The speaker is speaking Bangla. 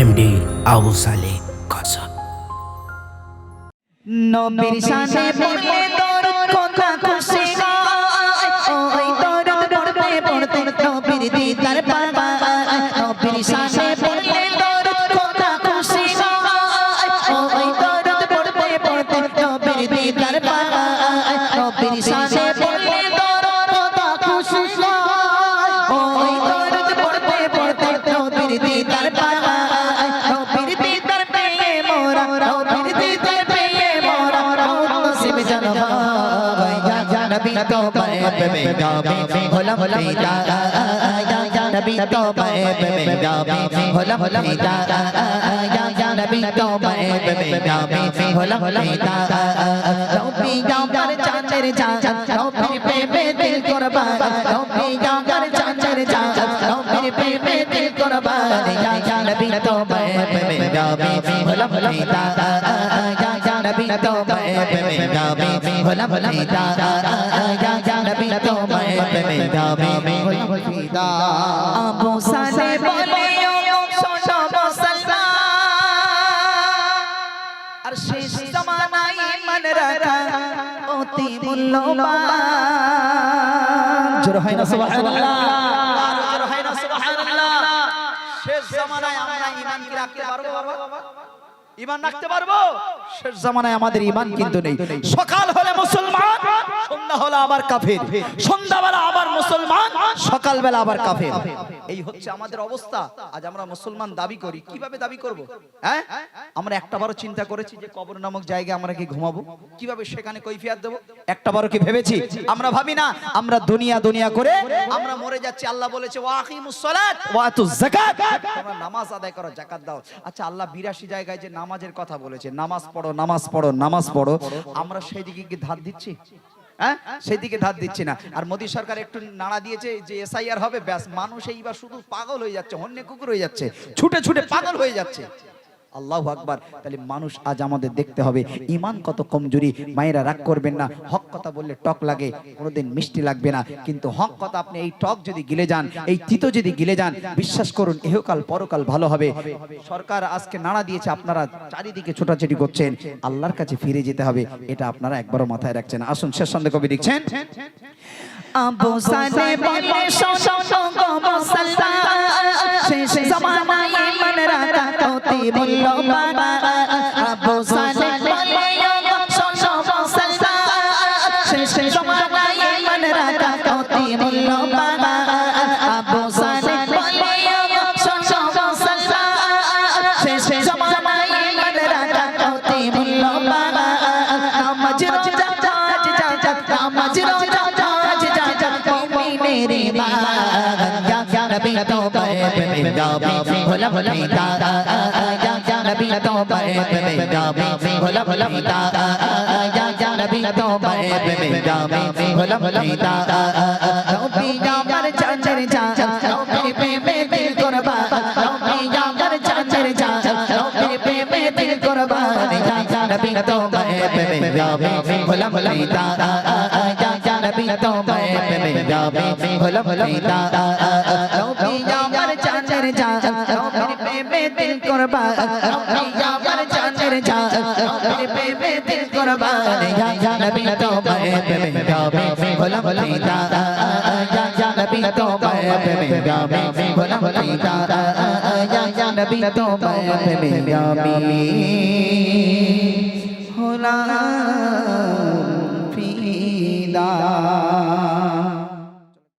এমডি আবু সালেহ কাসম। নবীর শানে পড়লে দরুদ কথা খুশি হয়, ওই দরুদ পড়তে পড়তে নবীর দিদার পাওয়া। নবীর শানে পড়লে দরুদ কথা খুশি হয়, ওই দরুদ পড়তে পড়তে নবীর দিদার পাওয়া। নবীর শানে পড়লে দরুদ কথা খুশি হয়, ওই দরুদ পড়তে পড়তে নবীর দিদার পাওয়া। নবীর দিদার পেয়ে মোরা, নবীর দিদার পেয়ে মোরা নসিব জনম হয়। ইয়া নবী তোমায় প্রেমে গাবি হলাম ফিদা, ইয়া নবী তোমায় প্রেমে গাবি হলাম ফিদা, ইয়া নবী তোমায় প্রেমে গাবি হলাম ফিদা। নবী আমার চাঁদের চাঁদ, নবীর প্রেমে দিল কুরবান, নবী আমার চাঁদের চাঁদ, নবীর প্রেমে দিল কুরবান। ইয়া নবী তোমায় প্রেমে গাবি হলাম ফিদা, ইয়া নবী তোমায় প্রেমে গাবি হলাম ফিদা, ইয়া নবী তোমায় প্রেমে গাবি হলাম ফিদা। আবু সালেহ বলে ও শোনো মুসলমান, আর শেষ জামানায় ঈমান রাখা অতি মূল্যবান। জোরে হয় না সুবহানাল্লাহ, আর জোরে হয় না সুবহানাল্লাহ। শেষ জামানায় আমরা ঈমান কি রাখতে পারবো বাবা? ঈমান রাখতে পারবো? শেষ জামানায় আমাদের ঈমান কিন্তু নেই। সকাল হলে মুসলমান, সন্ধ্যা হলে আবার কাফের, সন্ধ্যাবেলা আবার মুসলমান, সকালবেলা আবার কাফের। এই হচ্ছে আমাদের অবস্থা। আজ আমরা মুসলমান দাবি করি, কিভাবে দাবি করব? হ্যাঁ, আমরা একটাবারও চিন্তা করেছি যে কবর নামক জায়গায় আমরা কি ঘুমাবো, কিভাবে সেখানে কৈফিয়ত দেব? একটাবারও কি ভেবেছি? আমরা ভাবি না। আমরা দুনিয়া দুনিয়া করে আমরা মরে যাচ্ছি। আল্লাহ বলেছে ওয়াকিমুস সালাত ওয়া আতুজ যাকাত, তোমরা নামাজ আদায় করো, যাকাত দাও। আচ্ছা, আল্লাহ 82 জায়গায় যে নামাজের কথা বলেছে, নামাজ পড়ো নামাজ পড়ো নামাজ পড়ো, আমরা সেই দিকে কি ধার দিচ্ছি? হ্যাঁ, সেই দিকে ধার দিচ্ছি না। আর মোদী সরকার একটু নাড়া দিয়েছে যে এসআইআর হবে, ব্যাস মানুষ এইবার শুধু পাগল হয়ে যাচ্ছে, হন্যে কুকুর হয়ে যাচ্ছে, ছুটে ছুটে পাগল হয়ে যাচ্ছে। আল্লাহু আকবার। তাহলে মানুষ আজ আমাদের দেখতে হবে ঈমান কত কমজোরি। মায়েরা রাগ করবেন না, হক কথা বললে টক লাগে, কোনোদিন মিষ্টি লাগবে না, কিন্তু হক কথা আপনি এই টক যদি গিলে যান, এই তিতো যদি গিলে যান, বিশ্বাস করুন ইহকাল পরকাল ভালো হবে। সরকার আজকে নাড়া দিয়েছে, আপনারা চারিদিকে ছোটাছুটি করছেন, আল্লাহর কাছে ফিরে যেতে হবে, এটা আপনারা একবারও মাথায় রাখছেন। আসুন শেষ সন্ধ্যে কবি লিখছেন, আবু সালেহ বলে শোনো গো মুসলমান, শেষ জামানায় ঈমান রাখা অতি মূল্যবান। আবু সালেহ বলে শোনো মুসলমান, শেষ জামানায় ঈমান রাখা অতি মূল্যবান। আবু সালেহ বলে শোনো মুসলমান, শেষ জামানায় ঈমান রাখা অতি মূল্যবান। নামাজ রোজা হজ যাকাত, নামাজ রোজা मेरे या नबी तौबाए पे गाबी भोला भोला पिता, या नबी तौबाए पे गाबी भोला भोला पिता, या नबी तौबाए पे गाबी भोला भोला पिता। नबी जामर चाचर जा, नबी पे में दिल कुर्बान, नबी जामर चाचर जा, नबी पे में दिल कुर्बान। या नबी तौबाए पे गाबी भोला भोला पिता, या नबी तौबाए पे गाबी भोला भोला पिता। नबी जामर चाचर जा, नबी पे में दिल कुर्बान, नबी जामर चाचर जा, नबी पे में दिल कुर्बान। या नबी तौबाए पे गाबी भोला भोला पिता, या नबी तौबाए पे गाबी भोला भोला पिता, या नबी तौबाए पे गाबी भोला पिता।